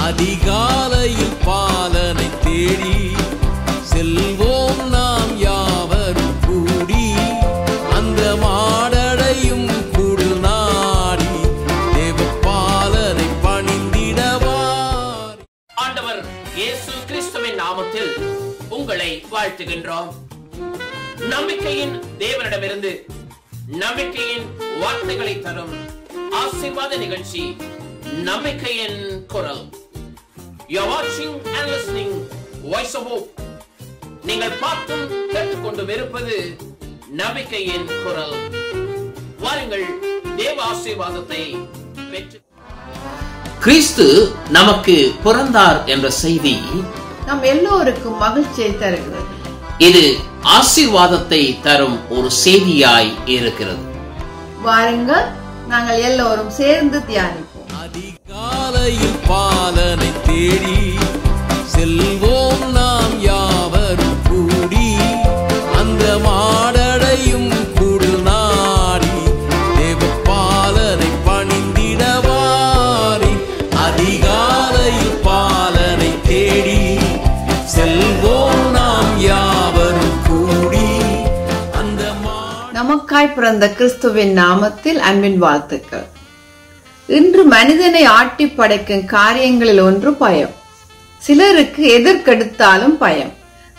அதிகாலையில் பாலனை தேடி செல்வோம் நாம் யாவரும் கூடி, அந்த மாடடையும் குடில் நாடி தேவ பாலனை பணிந்திடவார். ஆண்டவர் இயேசு கிறிஸ்துவின் நாமத்தில் உங்களை வாழ்த்துகின்றோம். நம்பிக்கையின் தேவனிடமிருந்து நம்பிக்கையின் வார்த்தைகளை தரும் ஆசீர்வாத நிகழ்ச்சி நம்பிக்கையின் குரல். You are watching and listening Voice of Hope. நீங்கள் பார்த்தும் கேட்டுக்கொண்டும் இருப்பது நம்பிக்கையின் குரல். வாருங்கள் தேவ ஆசீர்வாதத்தை பெற்று. கிறிஸ்து நமக்கு பிறந்தார் என்ற செய்தி நம் எல்லோருக்கும் மகிழ்ச்சியை தருகிறது. இது ஆசீர்வாதத்தை தரும் ஒரு செய்தியாய் இருக்கிறது. வாருங்கள் நாங்கள் எல்லோரும் சேர்ந்து தியானிப்போம். அதிகாலையில் பாலனை தேடி செல்வோம் நாம் யாவரும் கூடி, அந்த மாடடையும் குடில் நாடி தேவ பாலனை பணிந்திடவாரி. அதிகாலையில் பாலனை தேடி செல்வோம் நாம் யாவரும் கூடி, அந்த நமக்காய் பிறந்த கிறிஸ்துவின் நாமத்தில் அன்பின் வாழ்த்துக்கள். இன்று மனிதனை ஆட்டி படைக்கும் காரியங்களில் ஒன்று பயம். சிலருக்கு எதற்கெடுத்தாலும் பயம்,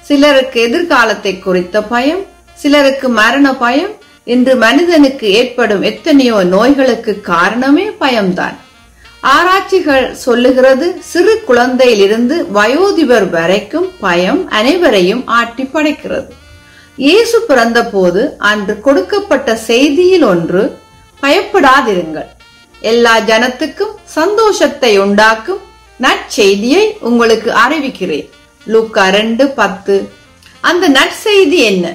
சிலருக்கு எதிர்காலத்தை குறித்த பயம், சிலருக்கு மரண பயம். இன்று மனிதனுக்கு ஏற்படும் எத்தனையோ நோய்களுக்கு காரணமே பயம்தான். ஆராய்ச்சிகள் சொல்லுகிறது, சிறு குழந்தையிலிருந்து வயோதிபர் வரைக்கும் பயம் அனைவரையும் ஆட்டி படைக்கிறது. இயேசு பிறந்த போது அன்று கொடுக்கப்பட்ட செய்தியில் ஒன்று, பயப்படாதிருங்கள், எல்லா ஜனத்துக்கும் சந்தோஷத்தை உண்டாக்கும் நற்செய்தியை உங்களுக்கு அறிவிக்கிறேன். லூக்கா 2:10. அந்த நற்செய்தி என்ன?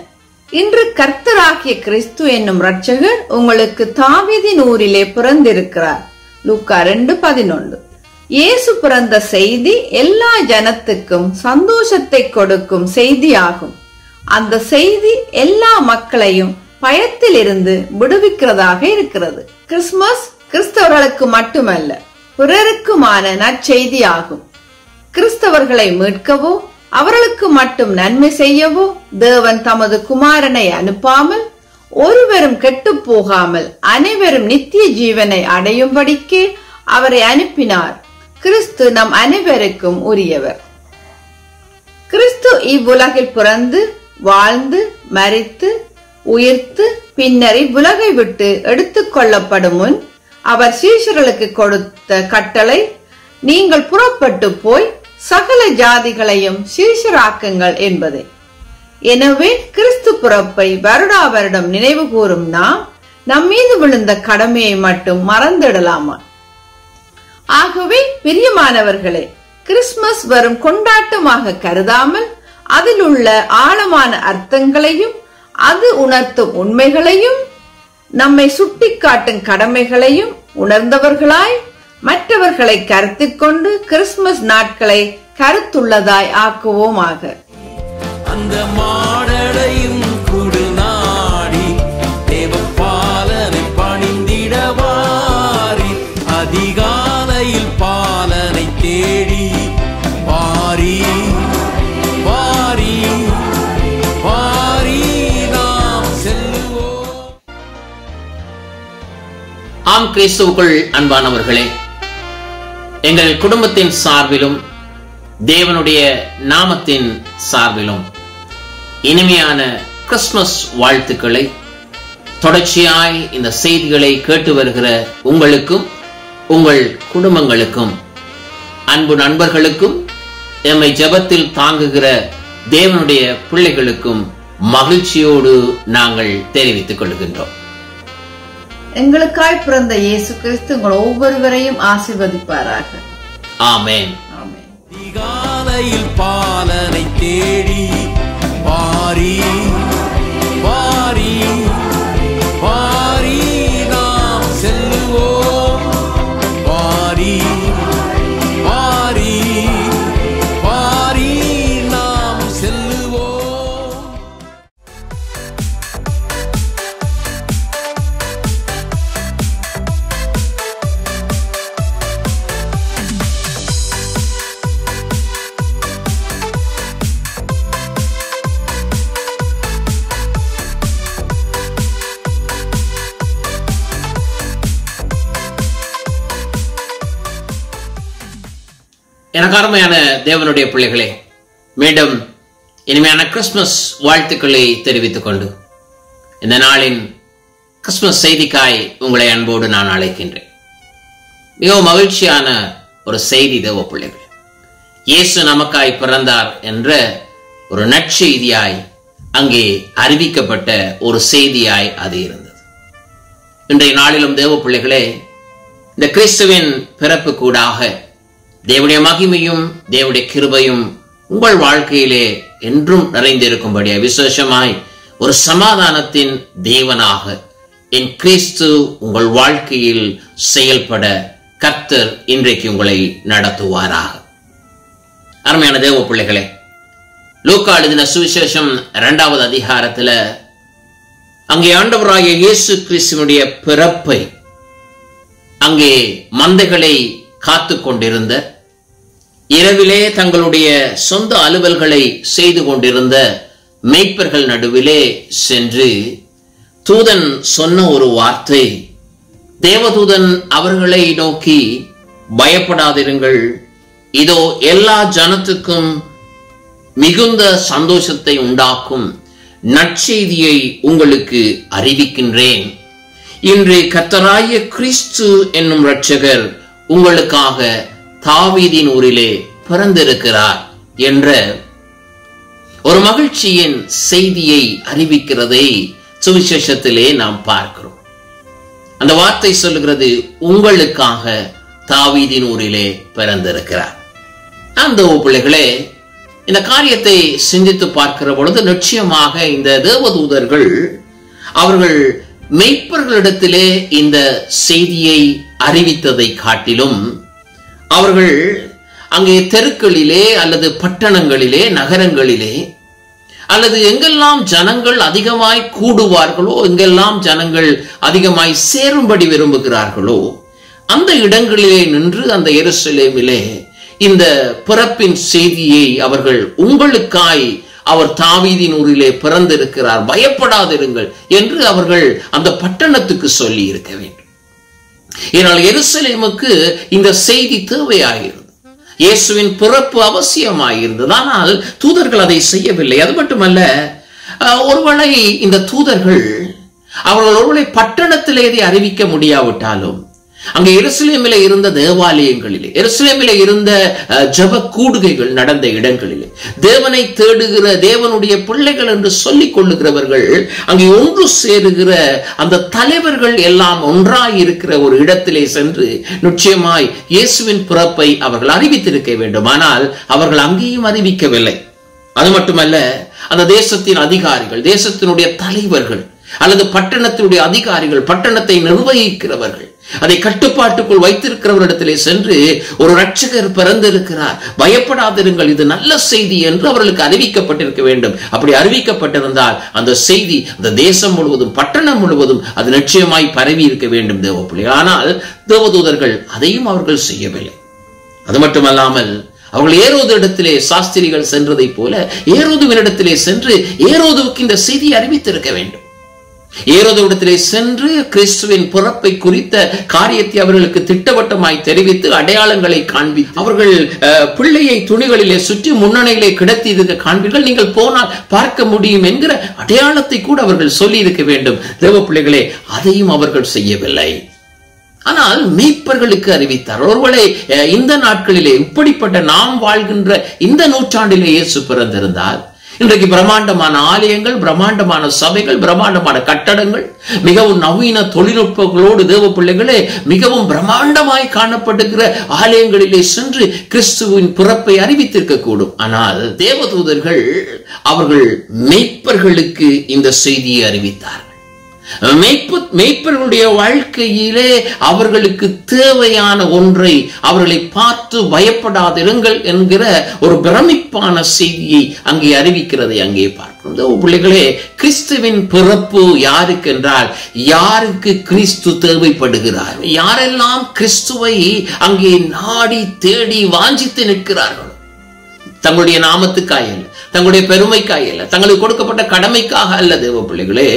இன்று கர்த்தராகிய கிறிஸ்து என்னும் இரட்சகர் உங்களுக்கு தாவீதின் ஊரிலே பிறந்திருக்கிறார். லூக்கா 2:11. இயேசு பிறந்த செய்தி எல்லா ஜனத்துக்கும் சந்தோஷத்தை கொடுக்கும் செய்தியாகும். அந்த செய்தி எல்லா மக்களையும் பயத்தில் இருந்து விடுவிக்கிறதாக இருக்கிறது. கிறிஸ்துமஸ் கிறிஸ்தவர்களுக்கு மட்டுமல்ல, பிறருக்குமான நற்செய்தி ஆகும். கிறிஸ்தவர்களை மீட்கவோ அவர்களுக்கு மட்டும் நன்மை செய்யவோ தேவன் தமது குமாரனை அனுப்பாமல் ஒருவரும் கெட்டு போகாமல் அனைவரும் நித்திய ஜீவனை அடையும்படிக்கே அவரை அனுப்பினார். கிறிஸ்து நம் அனைவருக்கும் உரியவர். கிறிஸ்து இவ்வுலகில் பிறந்து வாழ்ந்து மரித்து உயிர்த்து பின்னர் இவ்வுலகை விட்டு எடுத்துக் கொள்ளப்படும் முன் அவர் சீஷர்களுக்கு கொடுத்த கட்டளை, நீங்கள் புறப்பட்டு போய் சகல ஜாதிகளையும் சீஷராக்குங்கள் என்பதே. எனவே கிறிஸ்து பிறப்பை வருடா வருடம் நினைவு கூறும் நாம் நம்மீது விழுந்த கடமையை மட்டும் மறந்துடலாமா? ஆகவே பிரியமானவர்களே, கிறிஸ்துமஸ் வரும் கொண்டாட்டமாக கருதாமல் அதில் உள்ள ஆழமான அர்த்தங்களையும் அது உணர்த்தும் உண்மைகளையும் நம்மை சுட்டிக்காட்டும் கடமைகளையும் உணர்ந்தவர்களாய் மற்றவர்களை கருத்தில் கொண்டு கிறிஸ்துமஸ் நாட்களை கருத்துள்ளதாய் ஆக்குவோமாக. அந்த மாடடையும் குடில் நாடி தேவ பாலனை பணிந்திடவாரி. அதிகாலையில் பாலனை தேடி வாரி வாரி வாரி நாம் செல்லுவோம். ஆம் கிறிஸ்துவுக்குள் அன்பானவர்களே, எங்கள் குடும்பத்தின் சார்பிலும் தேவனுடைய நாமத்தின் சார்பிலும் இனிமையான கிறிஸ்துமஸ் வாழ்த்துக்களை தொடர்ச்சியாய் இந்த செய்திகளை கேட்டு வருகிற உங்களுக்கும் உங்கள் குடும்பங்களுக்கும் அன்பு நண்பர்களுக்கும் எம்மை ஜெபத்தில் தாங்குகிற தேவனுடைய பிள்ளைகளுக்கும் மகிழ்ச்சியோடு நாங்கள் தெரிவித்துக் கொள்கின்றோம். எங்களுக்காய் பிறந்த இயேசு கிறிஸ்து உங்கள் ஒவ்வொருவரையும் ஆசீர்வதிப்பாராக. ஆமென். அதிகாலையில் பாலனை தேடி வாரி வாரி வாரி நாம் செல்லுவோம். வாரி வாரி வாரி நாம் செல்லுவோம். எனக்கு அருமையான தேவனுடைய பிள்ளைகளே, மீண்டும் இனிமையான கிறிஸ்துமஸ் வாழ்த்துக்களை தெரிவித்துக் கொண்டு இந்த நாளின் கிறிஸ்துமஸ் செய்திக்காய் உங்களை அன்போடு நான் அழைக்கின்றேன். மிகவும் மகிழ்ச்சியான ஒரு செய்தி தேவ பிள்ளைகளே. இயேசு நமக்காய் பிறந்தார் என்ற ஒரு நற்செய்தியாய் அங்கே அறிவிக்கப்பட்ட ஒரு செய்தியாய் அது இருந்தது. இன்றைய நாளிலும் தேவ பிள்ளைகளே, இந்த கிறிஸ்துவின் பிறப்பு கூடாக தேவனுடைய மகிமையும் தேவனுடைய கிருபையும் உங்கள் வாழ்க்கையிலே என்றும் நிறைந்திருக்கும்படியா விசேஷமாய் ஒரு சமாதானத்தின் தேவனாக என் கிறிஸ்து உங்கள் வாழ்க்கையில் செயல்பட கர்த்தர் இன்றைக்கு உங்களை நடத்துவாராக. அருமையான தேவ பிள்ளைகளே, லூக்கா எழுதின சுவிசேஷம் 2வது அதிகாரத்துல அங்கே ஆண்டவராகிய இயேசு கிறிஸ்துவினுடைய பிறப்பை அங்கே மந்தைகளை காத்து கொண்டிருந்த, இரவிலே தங்களுடைய சொந்த அலுவல்களை செய்து கொண்டிருந்த மேய்ப்பர்கள் நடுவிலே சென்று தூதன் சொன்ன ஒரு வார்த்தை, தேவதூதன் அவர்களை நோக்கி, பயப்படாதிருங்கள், இதோ எல்லா ஜனத்துக்கும் மிகுந்த சந்தோஷத்தை உண்டாக்கும் நற்செய்தியை உங்களுக்கு அறிவிக்கின்றேன். இன்று கர்த்தராகிய கிறிஸ்து என்னும் இரட்சகர் உங்களுக்காக தாவீதின் ஊரிலே பிறந்திருக்கிறார் என்ற ஒரு மகிழ்ச்சியின் செய்தியை அறிவிக்கிறதை சுவிசேஷத்திலே நாம் பார்க்கிறோம். அந்த வார்த்தை சொல்லுகிறது, உங்களுக்காக தாவீதின் ஊரிலே பிறந்திருக்கிறார். அந்த பிள்ளைகளே, இந்த காரியத்தை சிந்தித்து பார்க்கிற பொழுது நிச்சயமாக இந்த தேவதூதர்கள் அவர்கள் மெய்ப்பர்களிடத்திலே இந்த செய்தியை அறிவித்ததை காட்டிலும் அவர்கள் அங்கே தெருக்களிலே அல்லது பட்டணங்களிலே நகரங்களிலே அல்லது எங்கெல்லாம் ஜனங்கள் அதிகமாய் கூடுவார்களோ, எங்கெல்லாம் ஜனங்கள் அதிகமாய் சேரும்படி விரும்புகிறார்களோ அந்த இடங்களிலே நின்று அந்த எருசலேமிலே இந்த பிறப்பின் செய்தியை அவர்கள், உங்களுக்காய் அவர் தாவீதின் ஊரிலே பிறந்திருக்கிறார், பயப்படாதிருங்கள் என்று அவர்கள் அந்த பட்டணத்துக்கு சொல்லி இருக்க வேண்டும். ஏனால் எருசலேமுக்கு இந்த செய்தி தேவையாயிருந்தது. இயேசுவின் பிறப்பு அவசியமாயிருந்தது. ஆனால் தூதர்கள் அதை செய்யவில்லை. அது மட்டுமல்ல, ஒருவேளை இந்த தூதர்கள் அவர்கள் ஒருவேளை பட்டணத்திலே இதை அறிவிக்க முடியாவிட்டாலும் அங்கே எருசலேமிலே இருந்த தேவாலயங்களிலே, எருசலேமிலே இருந்த ஜெப கூடுகைகள் நடந்த இடங்களிலே தேவனை தேடுகிற தேவனுடைய பிள்ளைகள் என்று சொல்லிக் கொள்ளுகிறவர்கள் அங்கே ஒன்று சேருகிற அந்த தலைவர்கள் எல்லாம் ஒன்றாய் இருக்கிற ஒரு இடத்திலே சென்று நிச்சயமாய் இயேசுவின் பிறப்பை அவர்கள் அறிவித்திருக்க வேண்டும். ஆனால் அவர்கள் அங்கேயும் அறிவிக்கவில்லை. அது மட்டுமல்ல, அந்த தேசத்தின் அதிகாரிகள், தேசத்தினுடைய தலைவர்கள் அல்லது பட்டணத்தினுடைய அதிகாரிகள், பட்டணத்தை நிர்வகிக்கிறவர்கள், அதை கட்டுப்பாட்டுக்குள் வைத்திருக்கிறவரிடத்திலே சென்று ஒரு இரட்சகர் பிறந்திருக்கிறார், பயப்படாதிருங்கள், இது நல்ல செய்தி என்று அவர்களுக்கு அறிவிக்கப்பட்டிருக்க வேண்டும். அப்படி அறிவிக்கப்பட்டிருந்தால் அந்த செய்தி அந்த தேசம் முழுவதும், பட்டணம் முழுவதும் அது நிச்சயமாய் பரவி இருக்க வேண்டும் தேவ பிள்ளைகள். ஆனால் தேவதூதர்கள் அதையும் அவர்கள் செய்யவில்லை. அது மட்டுமல்லாமல் அவர்கள் ஏரோது இடத்திலே சாஸ்திரிகள் சென்றதை போல ஏரோதுவினிடத்திலே சென்று ஏரோதுவுக்கு இந்த செய்தியை அறிவித்திருக்க வேண்டும். ஏரோதுவிடத்திலே சென்று கிறிஸ்துவின் பிறப்பை குறித்த காரியத்தை அவர்களுக்கு திட்டவட்டமாய் தெரிவித்து அடையாளங்களை காண்பித்து, அவர்கள் பிள்ளையை துணிகளிலே சுற்றி முன்னணியிலே கிடத்தி இருக்க காண்பீர்கள், நீங்கள் போனால் பார்க்க முடியும் என்கிற அடையாளத்தை கூட அவர்கள் சொல்லி இருக்க வேண்டும். தேவ பிள்ளைகளே, அதையும் அவர்கள் செய்யவில்லை. ஆனால் மீட்பர்களுக்கு அறிவித்தார். ஒருவேளை இந்த நாட்களிலே இப்படிப்பட்ட நாம் வாழ்கின்ற இந்த நூற்றாண்டிலே இயேசு பிறந்திருந்தால் இன்றைக்கு பிரம்மாண்டமான ஆலயங்கள், பிரம்மாண்டமான சபைகள், பிரம்மாண்டமான கட்டடங்கள், மிகவும் நவீன தொழில்நுட்பங்களோடு தேவ பிள்ளைகளே மிகவும் பிரம்மாண்டமாய் காணப்படுகிற ஆலயங்களிலே சென்று கிறிஸ்துவின் பிறப்பை அறிவித்திருக்க கூடும். ஆனால் தேவதூதர்கள் அவர்கள் மெய்ப்பர்களுக்கு இந்த செய்தியை அறிவித்தார்கள். மெய்ப்பர்களுடைய வாழ்க்கையிலே அவர்களுக்கு தேவையான ஒன்றை அவர்களை பார்த்து பயப்படாதிருங்கள் என்கிற ஒரு பிரமிப்பான செய்தியை அங்கே அறிவிக்கிறதை அங்கே பார்க்கிறோம். பிள்ளைகளே, கிறிஸ்துவின் பிறப்பு யாருக்கு என்றால் யாருக்கு கிறிஸ்து தேவைப்படுகிறார், யாரெல்லாம் கிறிஸ்துவை அங்கே நாடி தேடி வாஞ்சித்து நிற்கிறார்கள், தங்களுடைய நாமத்துக்காய் அல்ல, தங்களுடைய பெருமைக்காய் அல்ல, தங்களுக்கு கொடுக்கப்பட்ட கடமைக்காக அல்ல தேவ பிள்ளைகளே,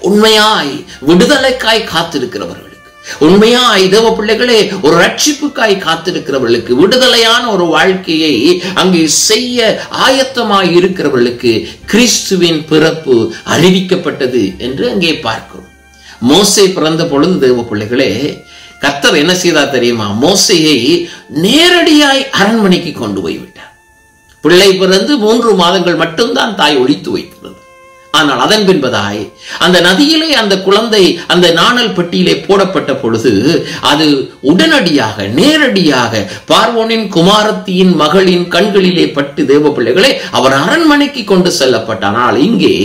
உண்மையாய் விடுதலைக்காய் காத்திருக்கிறவர்களுக்கு, உண்மையாய் தேவ பிள்ளைகளே, ஒரு ரட்சிப்புக்காய் காத்திருக்கிறவர்களுக்கு, விடுதலையான ஒரு வாழ்க்கையை அங்கே செய்ய ஆயத்தமாய் இருக்கிறவர்களுக்கு கிறிஸ்துவின் பிறப்பு அறிவிக்கப்பட்டது என்று அங்கே பார்க்கிறோம். மோசே பிறந்த பொழுது தேவ பிள்ளைகளே, கர்த்தர் என்ன செய்தார் தெரியுமா? மோசேயை நேரடியாய் அரண்மனைக்கு கொண்டு போய்விட்டார். பிள்ளை பிறந்து 3 மாதங்கள் மட்டும்தான் தாய் ஒளித்து வைக்கிறது. ஆனால் அதன் பின்பதாய் அந்த நதியிலே அந்த குழந்தை அந்த நாணல் பெட்டியிலே போடப்பட்ட பொழுது அது உடனடியாக நேரடியாக பார்வோனின் குமாரத்தியின் மகளின் கண்களிலே பட்டு தேவ பிள்ளைகளே அவர் அரண்மனைக்கு கொண்டு செல்லப்பட்டார். ஆனால் இங்கே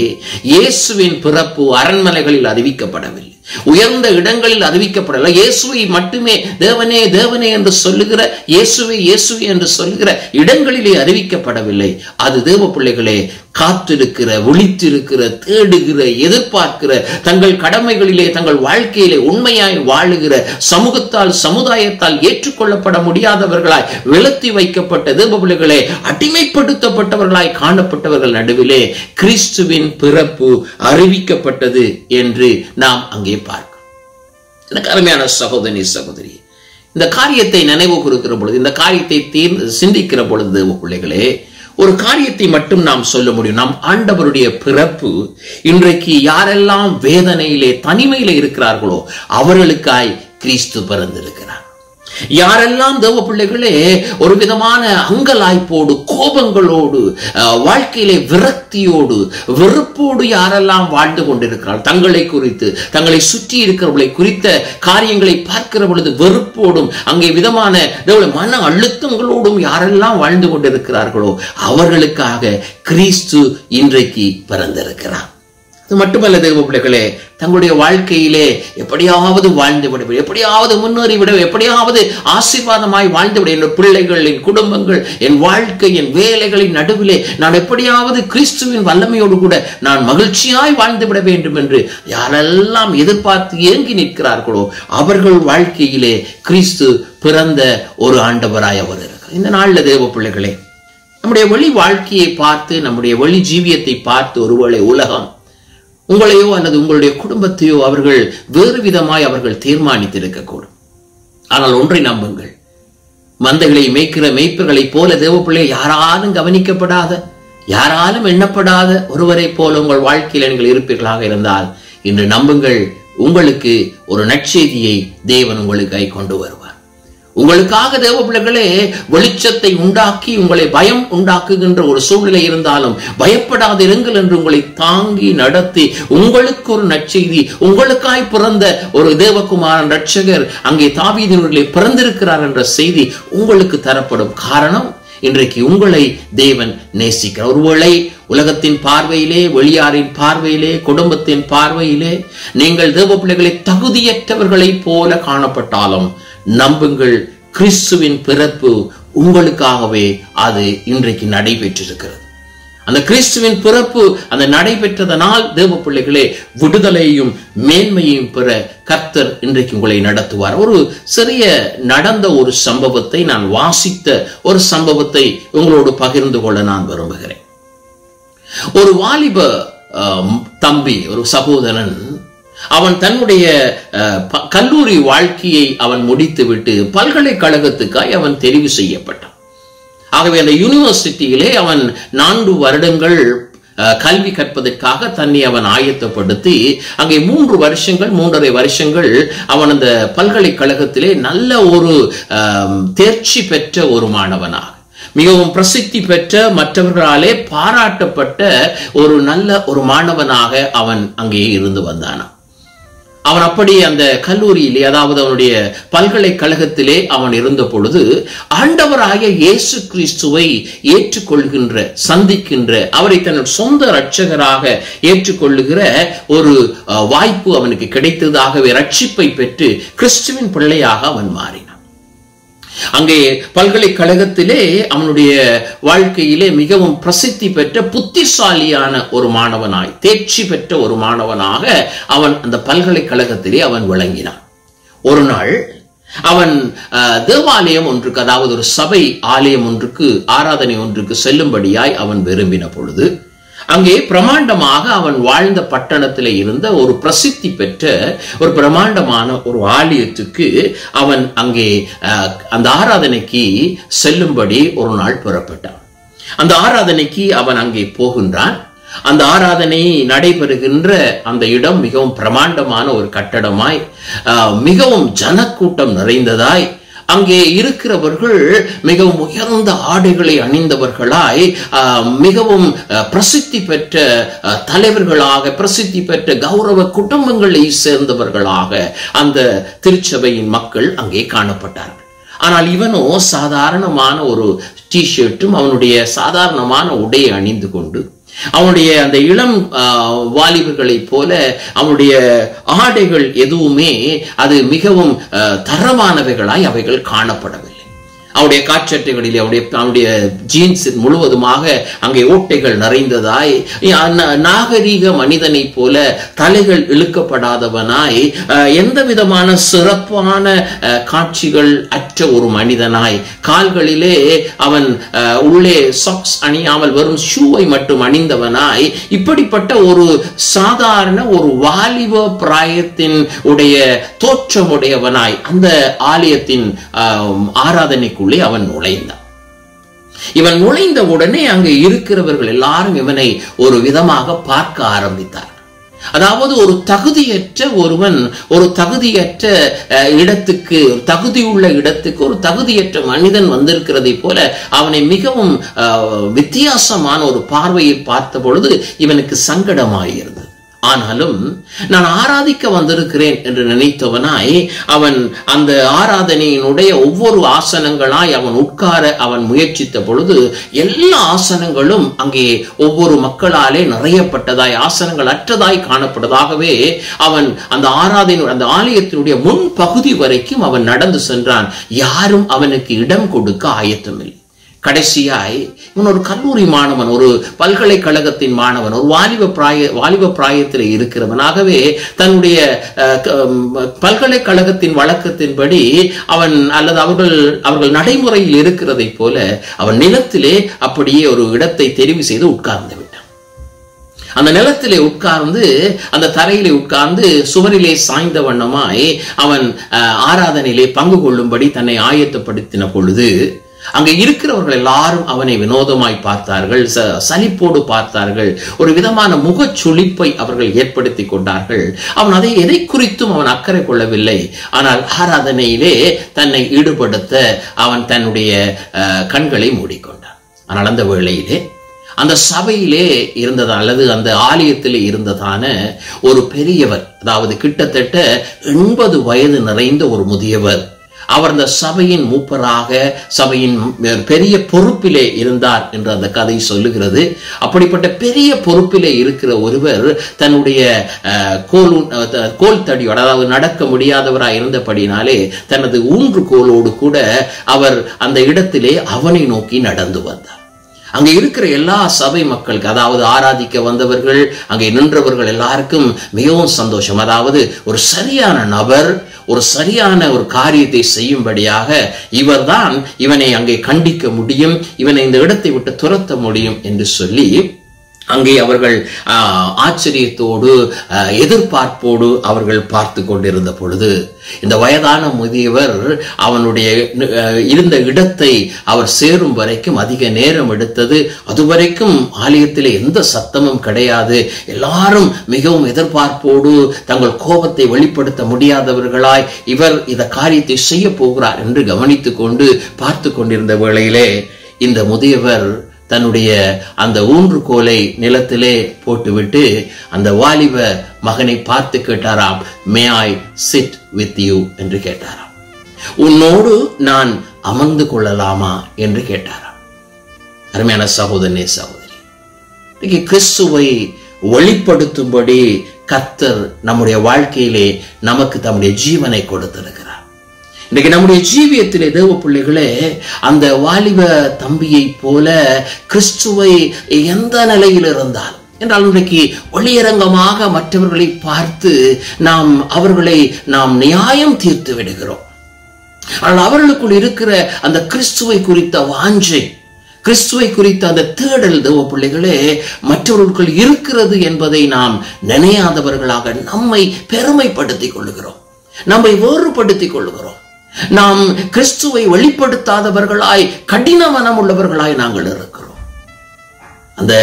இயேசுவின் பிறப்பு அரண்மனைகளில் அறிவிக்கப்படவில்லை, உயர்ந்த இடங்களில் அறிவிக்கப்படவில்லை. இயேசுவை மட்டுமே தேவனே தேவனே என்று சொல்லுகிற, இயேசுவை இயேசுவை என்று சொல்லுகிற இடங்களிலே அறிவிக்கப்படவில்லை. அது தேவ பிள்ளைகளே காத்திருக்கிற, விழித்திருக்கிற, தேடுகிற, எதிர்பார்க்கிற, தங்கள் கடமைகளிலே தங்கள் வாழ்க்கையிலே உண்மையாய் வாழுகிற, சமூகத்தால் சமுதாயத்தால் ஏற்றுக்கொள்ளப்பட முடியாதவர்களாய் விலத்தி வைக்கப்பட்ட தேவ பிள்ளைகளே, அடிமைப்படுத்தப்பட்டவர்களாய் காணப்பட்டவர்கள் நடுவிலே கிறிஸ்துவின் பிறப்பு அறிவிக்கப்பட்டது என்று நாம் அங்கே பார்க்கிறோம். எனக்கு அருமையான சகோதரி சகோதரி, இந்த காரியத்தை நினைவு கூறுகிற பொழுது, இந்த காரியத்தை சிந்திக்கிற பொழுது தேவ பிள்ளைகளே, ஒரு காரியத்தை மட்டும் நாம் சொல்ல முடியும். நாம் ஆண்டவருடைய பிறப்பு இன்றைக்கு யாரெல்லாம் வேதனையிலே தனிமையிலே இருக்கிறார்களோ அவர்களுக்காய் கிறிஸ்து பிறந்திருக்கிறார். யாரெல்லாம் தேவ பிள்ளைகளே ஒரு விதமான அங்கலாய்ப்போடு, கோபங்களோடு, வாழ்க்கையிலே விரக்தியோடு, வெறுப்போடு யாரெல்லாம் வாழ்ந்து கொண்டிருக்கிறார்கள், தங்களை குறித்து தங்களை சுற்றி இருக்கிறவர்களை குறித்த காரியங்களை பார்க்கிற பொழுது வெறுப்போடும் அங்கே விதமான மன அழுத்தங்களோடும் யாரெல்லாம் வாழ்ந்து கொண்டிருக்கிறார்களோ அவர்களுக்காக கிறிஸ்து இன்றைக்கு பிறந்திருக்கிறார். அது மட்டுமல்ல தேவ பிள்ளைகளே, தங்களுடைய வாழ்க்கையிலே எப்படியாவது வாழ்ந்துவிட, எப்படியாவது முன்னேறிவிட, எப்படியாவது ஆசீர்வாதமாய் வாழ்ந்துவிட, என் பிள்ளைகள், என் குடும்பங்கள், என் வாழ்க்கை, என் வேலைகளின் நடுவிலே நான் எப்படியாவது கிறிஸ்துவின் வல்லமையோடு கூட நான் மகிழ்ச்சியாய் வாழ்ந்துவிட வேண்டும் என்று யாரெல்லாம் எதிர்பார்த்து ஏங்கி நிற்கிறார்களோ அவர்கள் வாழ்க்கையிலே கிறிஸ்து பிறந்த ஒரு ஆண்டவராய் அவர் இருக்கிறார். இந்த நாள்ல தேவ பிள்ளைகளே, நம்முடைய வெளி வாழ்க்கையை பார்த்து, நம்முடைய வெளி ஜீவியத்தை பார்த்து ஒருவேளை உலகம் உங்களையோ அல்லது உங்களுடைய குடும்பத்தையோ அவர்கள் வேறு விதமாய் அவர்கள் தீர்மானித்திருக்கக்கூடும். ஆனால் ஒன்றை நம்புங்கள், மந்தைகளை மேய்க்கிற மேய்ப்பர்களை போல தேவப்பிள்ளை யாராலும் கவனிக்கப்படாத, யாராலும் எண்ணப்படாத ஒருவரை போல உங்கள் வாழ்க்கையில் நீங்கள் இருப்பீர்களாக இருந்தால் இன்று நம்புங்கள், உங்களுக்கு ஒரு நற்செய்தியை தேவன் உங்களுக்கு கொண்டு வருவார். உங்களுக்காக தேவ பிள்ளைகளே வெளிச்சத்தை உண்டாக்கி உங்களை பயம் உண்டாக்குகின்ற ஒரு சூழ்நிலை இருந்தாலும் பயப்படாதிருங்கள் என்று உங்களை தாங்கி நடத்தி உங்களுக்கு ஒரு நற்செய்தி, உங்களுக்காய் பிறந்த ஒரு தேவகுமாரன் ரட்சகர் அங்கே தாவீதினுடைய பிறந்திருக்கிறார் என்ற செய்தி உங்களுக்கு தரப்படும். காரணம், இன்றைக்கு உங்களை தேவன் நேசிக்கிறார். ஒருவேளை உலகத்தின் பார்வையிலே, வெளியாரின் பார்வையிலே, குடும்பத்தின் பார்வையிலே நீங்கள் தேவ பிள்ளைகளை தகுதியற்றவர்களை போல காணப்பட்டாலும் நம்புங்கள், கிறிஸ்துவின் பிறப்பு உங்களுக்காகவே அது இன்றைக்கு நடைபெற்றிருக்கிறது. அந்த கிறிஸ்துவின் பிறப்பு அந்த நடைபெற்றதனால் தேவ பிள்ளைகளே விடுதலையும் மேன்மையையும் பெற கர்த்தர் இன்றைக்கு உங்களை நடத்துவார். ஒரு சிறிய நடந்த ஒரு சம்பவத்தை, நான் வாசித்த ஒரு சம்பவத்தை உங்களோடு பகிர்ந்து கொள்ள நான் விரும்புகிறேன். ஒரு வாலிப தம்பி, ஒரு சகோதரன், அவன் தன்னுடைய கல்லூரி வாழ்க்கையை அவன் முடித்துவிட்டு பல்கலைக்கழகத்துக்காய் அவன் தெரிவு செய்யப்பட்டான். ஆகவே அந்த யூனிவர்சிட்டியிலே அவன் 4 வருடங்கள் கல்வி கற்பதற்காக தன்னை அவன் ஆயத்தப்படுத்தி அங்கே 3.5 வருஷங்கள் அவன் அந்த பல்கலைக்கழகத்திலே நல்ல ஒரு தேர்ச்சி பெற்ற ஒரு மாணவனாக, மிகவும் பிரசித்தி பெற்ற, மற்றவர்களாலே பாராட்டப்பட்ட ஒரு நல்ல ஒரு மாணவனாக அவன் அங்கே இருந்து வந்தானாம். அவன் அப்படி அந்த கல்லூரியிலே, அதாவது அவனுடைய பல்கலைக்கழகத்திலே அவன் இருந்த பொழுது ஆண்டவராகிய இயேசு கிறிஸ்துவை ஏற்றுக்கொள்கின்ற, சந்திக்கின்ற, அவரை தன் சொந்த இரட்சகராக ஏற்றுக்கொள்ளுகிற ஒரு வாய்ப்பு அவனுக்கு கிடைத்ததாகவே ரட்சிப்பை பெற்று கிறிஸ்துவின் பிள்ளையாக அவன் மாறினான். அங்கே பல்கலைக்கழகத்திலே அவனுடைய வாழ்க்கையிலே மிகவும் பிரசித்தி பெற்ற, புத்திசாலியான ஒரு மாணவனாய், தேர்ச்சி பெற்ற ஒரு மாணவனாக அவன் அந்த பல்கலைக்கழகத்திலே அவன் விளங்கினான். ஒரு நாள் அவன் தேவாலயம் ஒன்றுக்கு, அதாவது ஒரு சபை ஆலயம் ஒன்றுக்கு, ஆராதனை ஒன்றுக்கு செல்லும்படியாய் அவன் விரும்பின பொழுது அங்கே பிரமாண்டமாக அவன் வாழ்ந்த பட்டணத்தில் இருந்த ஒரு பிரசித்தி பெற்ற ஒரு பிரமாண்டமான ஒரு ஆலயத்துக்கு அவன் அங்கே அந்த ஆராதனைக்கு செல்லும்படி ஒரு நாள் புறப்பட்டான். அந்த ஆராதனைக்கு அவன் அங்கே போகின்றான். அந்த ஆராதனை நடைபெறுகின்ற அந்த இடம் மிகவும் பிரமாண்டமான ஒரு கட்டடமாய், மிகவும் ஜனக்கூட்டம் நிறைந்ததாய், அங்கே இருக்கிறவர்கள் மிகவும் உயர்ந்த ஆடைகளை அணிந்தவர்களாய், மிகவும் பிரசித்தி பெற்ற தலைவர்களாக, பிரசித்தி பெற்ற கௌரவ குடும்பங்களை சேர்ந்தவர்களாக அந்த திருச்சபையின் மக்கள் அங்கே காணப்பட்டார்கள். ஆனால் இவனோ சாதாரணமான ஒரு டிஷர்ட்டும் அவனுடைய சாதாரணமான உடையை அணிந்து கொண்டு, அவனுடைய அந்த இளம் வாலிபர்களைப் போல அவனுடைய ஆடைகள் எதுவுமே அது மிகவும் தரமானவைகளாய் அவைகள் காணப்படவில்லை. அவருடைய காட்சட்டைகளிலே அவனுடைய ஜீன்ஸ் முழுவதுமாக அங்கே ஓட்டைகள் நிறைந்ததாய், நாகரீக மனிதனை போல தலைகள் இழுக்கப்படாதவனாய், எந்த விதமான சிறப்பான காட்சிகள் அற்ற ஒரு மனிதனாய், கால்களிலே அவன் உள்ளே சாக்ஸ் அணியாமல் வெறும் ஷூவை மட்டும் அணிந்தவனாய், இப்படிப்பட்ட ஒரு சாதாரண ஒரு வாலிப பிராயத்தின் உடைய தோற்றமுடையவனாய் அந்த ஆலயத்தின் ஆராதனைக்குள்ளே அவன் நுழைந்தான். இவன் நுழைந்த உடனே அங்கே இருக்கிறவர்கள் எல்லாரும் இவனை ஒரு விதமாக பார்க்க ஆரம்பித்தார். அதாவது ஒரு தகுதியற்ற ஒருவன் ஒரு தகுதியற்ற இடத்துக்கு, தகுதியுள்ள இடத்துக்கு ஒரு தகுதியற்ற மனிதன் வந்திருக்கிறதை போல அவனை மிகவும் வித்தியாசமான ஒரு பார்வையில் பார்த்த பொழுது இவனுக்கு சங்கடமாயிருந்தது. ஆனாலும் நான் ஆராதிக்க வந்திருக்கிறேன் என்று நினைத்தவனாய் அவன் அந்த ஆராதனையினுடைய ஒவ்வொரு ஆசனங்களாய் அவன் உட்கார அவன் முயற்சித்த பொழுது எல்லா ஆசனங்களும் அங்கே ஒவ்வொரு மக்களாலே நிறையப்பட்டதாய், ஆசனங்கள் அற்றதாய் காணப்பட்டதாகவே அவன் அந்த ஆலயத்தினுடைய முன் பகுதி வரைக்கும் அவன் நடந்து சென்றான். யாரும் அவனுக்கு இடம் கொடுக்க ஆயத்தமில்லை. கடைசியாய் இவன் ஒரு கல்லூரி மாணவன், ஒரு பல்கலைக்கழகத்தின் மாணவன், ஒரு வாலிப பிராயத்தில் இருக்கிறவனாகவே தன்னுடைய பல்கலைக்கழகத்தின் வழக்கத்தின்படி அவன் அல்லது அவர்கள் நடைமுறையில் இருக்கிறதை போல அவன் நிலத்திலே அப்படியே ஒரு இடத்தை தெரிவு செய்து உட்கார்ந்து விட்டான். அந்த நிலத்திலே உட்கார்ந்து, அந்த தரையிலே உட்கார்ந்து சுவரிலே சாய்ந்த வண்ணமாய் அவன் ஆராதனையிலே பங்கு கொள்ளும்படி தன்னை ஆயத்தப்படுத்தின பொழுது அங்கே இருக்கிறவர்கள் எல்லாரும் அவனை வினோதமாய் பார்த்தார்கள், சலிப்போடு பார்த்தார்கள், ஒரு விதமான முகச்சுளிப்பை அவர்கள் ஏற்படுத்தி கொண்டார்கள். அவன் எதை குறித்தும் அவன் அக்கறை கொள்ளவில்லை. ஆனால் ஆராதனையிலே தன்னை ஈடுபடுத்த அவன் தன்னுடைய கண்களை மூடிக்கொண்டான். ஆனால் அந்த வேளையிலே அந்த சபையிலே இருந்தது அல்லது அந்த ஆலயத்திலே இருந்ததான ஒரு பெரியவர், அதாவது கிட்டத்தட்ட 80 வயது நிறைந்த ஒரு முதியவர், அவர் அந்த சபையின் மூப்பராக, சபையின் பெரிய பொறுப்பிலே இருந்தார் என்று அந்த கதை சொல்லுகிறது. அப்படிப்பட்ட பெரிய பொறுப்பிலே இருக்கிற ஒருவர் தன்னுடைய கோல் தடியோடு, அதாவது நடக்க முடியாதவராய் இருந்தபடினாலே தனது ஊன்றுகோலோடு கூட அவர் அந்த இடத்திலே அவனை நோக்கி நடந்து வந்தார். அங்கே இருக்கிற எல்லா சபை மக்களுக்கு, அதாவது ஆராதிக்க வந்தவர்கள், அங்கே நின்றவர்கள் எல்லாருக்கும் மிகவும் சந்தோஷம். அதாவது ஒரு சரியான நபர் ஒரு சரியான ஒரு காரியத்தை செய்யும்படியாக இவர்தான் இவனை அங்கே கண்டிக்க முடியும், இவனை இந்த இடத்தை விட்டு துரத்த முடியும் என்று சொல்லி அங்கே அவர்கள் ஆச்சரியத்தோடு எதிர்பார்ப்போடு அவர்கள் பார்த்து கொண்டிருந்த பொழுது இந்த வயதான முதியவர் அவனுடைய இருந்த இடத்தை அவர் சேரும் வரைக்கும் அதிக நேரம் எடுத்தது. அதுவரைக்கும் ஆலயத்திலே எந்த சத்தமும் கிடையாது. எல்லாரும் மிகவும் எதிர்பார்ப்போடு தங்கள் கோபத்தை வெளிப்படுத்த முடியாதவர்களாய் இவர் இந்த காரியத்தை செய்ய போகிறார் என்று கவனித்துக் கொண்டு பார்த்து கொண்டிருந்த வேளையிலே இந்த முதியவர் தன்னுடைய அந்த ஊன்றுகோலை நிலத்திலே போட்டுவிட்டு அந்த வாலிப மகனை பார்த்து கேட்டாராம், மே ஐ சிட் வித் யூ என்று கேட்டாராம். உன்னோடு நான் அமர்ந்து கொள்ளலாமா என்று கேட்டாராம். அருமையான சகோதரனே சகோதரி, இன்னைக்கு கிறிஸ்துவை வெளிப்படுத்தும்படி கர்த்தர் நம்முடைய வாழ்க்கையிலே நமக்கு தம்முடைய ஜீவனை கொடுத்திருக்கிறார். இன்னைக்கு நம்முடைய ஜீவியத்திலே தேவ பிள்ளைகளே அந்த வாலிப தம்பியை போல கிறிஸ்துவை எந்த நிலையில் இருந்தாலும் என்றால் இன்றைக்கு ஒளியரங்கமாக மற்றவர்களை பார்த்து அவர்களை நாம் நியாயம் தீர்த்து விடுகிறோம். ஆனால் அவர்களுக்குள் இருக்கிற அந்த கிறிஸ்துவை குறித்த வாஞ்சை, கிறிஸ்துவை குறித்த அந்த தேடல் தேவ பிள்ளைகளே மற்றவர்களுக்குள் இருக்கிறது என்பதை நாம் நினையாதவர்களாக நம்மை பெருமைப்படுத்திக் கொள்ளுகிறோம், நம்மை வேறுபடுத்திக் கொள்ளுகிறோம். நாம் கிறிஸ்துவை வெளிப்படுத்தாதவர்களாய் கடின மனம் உள்ளவர்களாய் நாங்கள் இருக்கிறோம். அந்த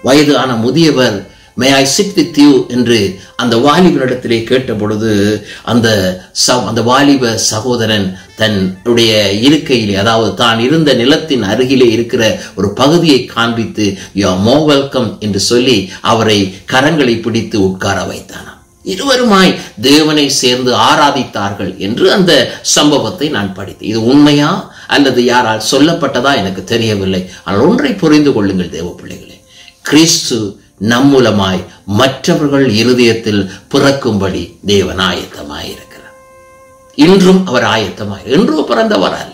வயதான முதியவர் மே ஐ சிட் வித் யூ என்று அந்த வாலிபனிடத்திலே கேட்ட பொழுது அந்த வாலிப சகோதரன் தன்னுடைய இருக்கையிலே, அதாவது தான் இருந்த நிலத்தின் அருகிலே இருக்கிற ஒரு பகுதியை காண்பித்து யூ ஆர் மோர் வெல்கம் என்று சொல்லி அவரை கரங்களை பிடித்து உட்கார வைத்தான். இருவருமாய் தேவனை சேர்ந்து ஆராதித்தார்கள் என்று அந்த சம்பவத்தை நான் படித்தேன். இது உண்மையா அல்லது யாரால் சொல்லப்பட்டதா எனக்கு தெரியவில்லை. ஆனால் ஒன்றை புரிந்து கொள்ளுங்கள் தேவ பிள்ளைகளே, கிறிஸ்து நம் மூலமாய் மற்றவர்கள் இருதயத்தில் பிறக்கும்படி தேவன் ஆயத்தமாயிருக்கிறார். இன்றும் அவர் ஆயத்தமாய், என்றோ பிறந்தவர் அல்ல,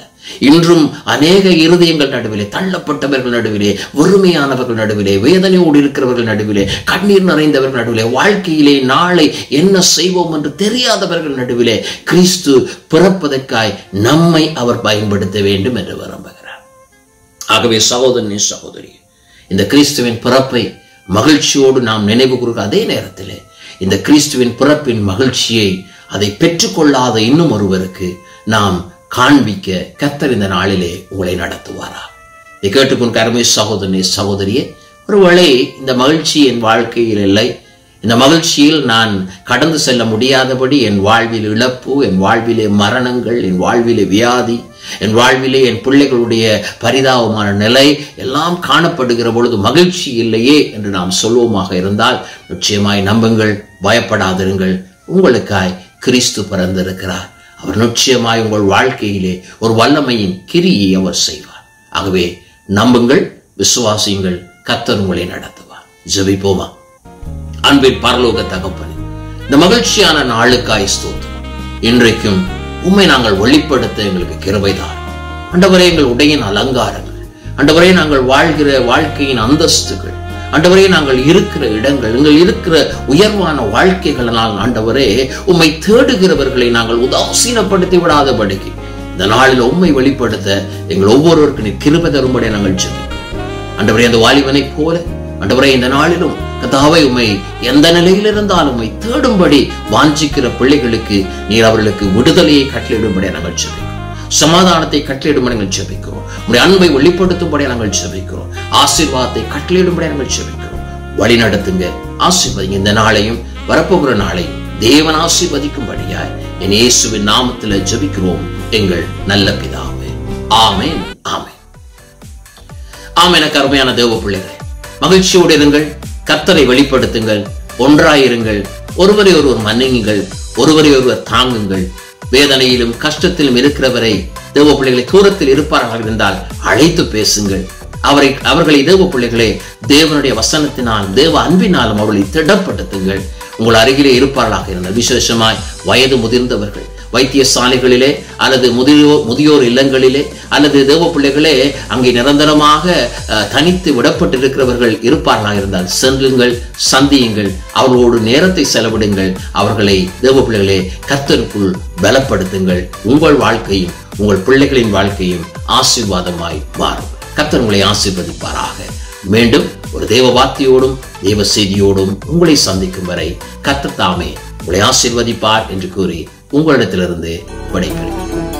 இன்றும் அநேக இருதயங்கள் நடுவிலே, தள்ளப்பட்டவர்கள் நடுவிலே, வறுமையானவர்கள் நடுவிலே, வேதனையோடு இருக்கிறவர்கள் நடுவிலே, கண்ணீர் நிறைந்தவர்கள் நடுவிலே, வாழ்க்கையிலே நாளை என்ன செய்வோம் என்று தெரியாதவர்கள் நடுவிலே கிறிஸ்து பிறப்பதற்காய் நம்மை அவர் பயன்படுத்த வேண்டும் என்று விரும்புகிறார். ஆகவே சகோதரனே சகோதரி, இந்த கிறிஸ்துவின் பிறப்பை மகிழ்ச்சியோடு நாம் நினைவு கூறுகிற அதே நேரத்திலே இந்த கிறிஸ்துவின் பிறப்பின் மகிழ்ச்சியை அதை பெற்றுக்கொள்ளாத இன்னும் ஒருவருக்கு நாம் காண்பிக்க கர்த்தர் இந்த நாளிலே உங்களை நடத்துவாரா? இதை கேட்டுக்கொண்டு அருமை சகோதரனே சகோதரியே, ஒருவேளை இந்த மகிழ்ச்சி என் வாழ்க்கையில் இல்லை, இந்த மகிழ்ச்சியில் நான் கடந்து செல்ல முடியாதபடி என் வாழ்வில் இழப்பு, என் வாழ்விலே மரணங்கள், என் வாழ்விலே வியாதி, என் வாழ்விலே என் பிள்ளைகளுடைய பரிதாபமான நிலை எல்லாம் காணப்படுகிற பொழுது மகிழ்ச்சி இல்லையே என்று நாம் சொல்வோமாக இருந்தால் நிச்சயமாய் நம்புங்கள், பயப்படாதிருங்கள். உங்களுக்காய் கிறிஸ்து பிறந்திருக்கிறார். அவர் நிச்சயமாய் உங்கள் வாழ்க்கையிலே ஒரு வல்லமையின் கிரியை அவர் செய்வார். ஆகவே நம்புங்கள், விசுவாசியுங்கள், கர்த்தர் உங்களை நடத்துவார். ஜெபிப்போமா? அன்பின் பரலோக தகப்பனே, இந்த மகிழ்ச்சியான நாளுக்காய் ஸ்தோத்திரம். இன்றைக்கும் உம்மை நாங்கள் வெளிப்படுத்த எங்களுக்கு கிருபைதான். ஆண்டவரே, எங்கள் உடையின் அலங்காரங்கள், ஆண்டவரே நாங்கள் வாழ்கிற வாழ்க்கையின் அந்தஸ்துகள், ஆண்டவரே நாங்கள் இருக்கிற இடங்கள், எங்கள் இருக்கிற உயர்வான வாழ்க்கைகளால் ஆண்டவரே உம்மை தேடுகிறவர்களை நாங்கள் உதாசீனப்படுத்தி விடாதபடிக்கு இந்த நாளில் உம்மை வெளிப்படுத்த எங்கள் ஒவ்வொருவருக்கு நீர் கிருபை தரும்படி நாங்கள் ஜெபிக்கிறோம். ஆண்டவரே, அந்த வாலிபனை போல ஆண்டவரே இந்த நாளிலும் கர்த்தாவே உம்மை எந்த நிலையில் இருந்தாலும் உம்மை தேடும்படி வாஞ்சிக்கிற பிள்ளைகளுக்கு நீர் அவர்களுக்கு விடுதலையை கட்டளையிடும்படி நாங்கள் ஜெபிக்கிறோம். சமாதானத்தை கட்டளையிடும்படி நாங்கள் ஜெபிக்கிறோம். உம்முடைய அன்பை வெளிப்படுத்தும்படி நாங்கள் ஜெபிக்கிறோம். ஆசீர்வாதத்தை கட்டளையிடும்படி நாங்கள் ஜெபிக்கிறோம். வழி நடத்துங்க, ஆசீர்வதிங்க. இந்த நாளையும் வரப்போகிற நாளையும் தேவன் ஆசீர்வதிக்கும்படியாய் என் இயேசுவின் நாமத்தில் ஜெபிக்கிறோம் எங்கள் நல்ல பிதாவே. ஆமென், ஆமென், ஆமென். அருமையான தேவ பிள்ளைகளே, மகிழ்ச்சியோடு இருங்கள், கர்த்தரை வெளிப்படுத்துங்கள், ஒன்றாயிருங்கள், ஒருவரை ஒருவர் மன்னியுங்கள், ஒருவரை ஒருவர் தாங்குங்கள். வேதனையிலும் கஷ்டத்திலும் இருக்கிறவரை தேவ பிள்ளைகளை தூரத்தில் இருப்பார்கள் இருந்தால் அழைத்து பேசுங்கள். அவர்களை தேவ பிள்ளைகளே தேவனுடைய வசனத்தினால் தேவ அன்பினாலும் அவர்களை திடப்படுத்துங்கள். உங்கள் அருகிலே இருப்பார்களாக இருந்தால், விசேஷமாய் வயது முதிர்ந்தவர்கள் வைத்தியசாலைகளிலே அல்லது முதியோர் இல்லங்களிலே அல்லது தேவ பிள்ளைகளே அங்கே நிரந்தரமாக தனித்து விடப்பட்டிருக்கிறவர்கள் இருப்பார்களாக இருந்தால் செல்லுங்கள், சந்தியுங்கள், அவர்களோடு நேரத்தை செலவிடுங்கள். அவர்களை தேவ பிள்ளைகளே கர்த்தருக்குள் பலப்படுத்துங்கள். உங்கள் வாழ்க்கையும் உங்கள் பிள்ளைகளின் வாழ்க்கையும் ஆசீர்வாதமாய் மாறும். கர்த்தர் உங்களை ஆசீர்வதிப்பாராக. மீண்டும் ஒரு தேவ வார்த்தையோடும் தேவ செய்தியோடும் உங்களை சந்திக்கும் வரை கர்த்தர் தாமே உங்களை ஆசீர்வதிப்பார் என்று கூறி உங்களிடத்திலிருந்து விடைபெறுகிறேன்.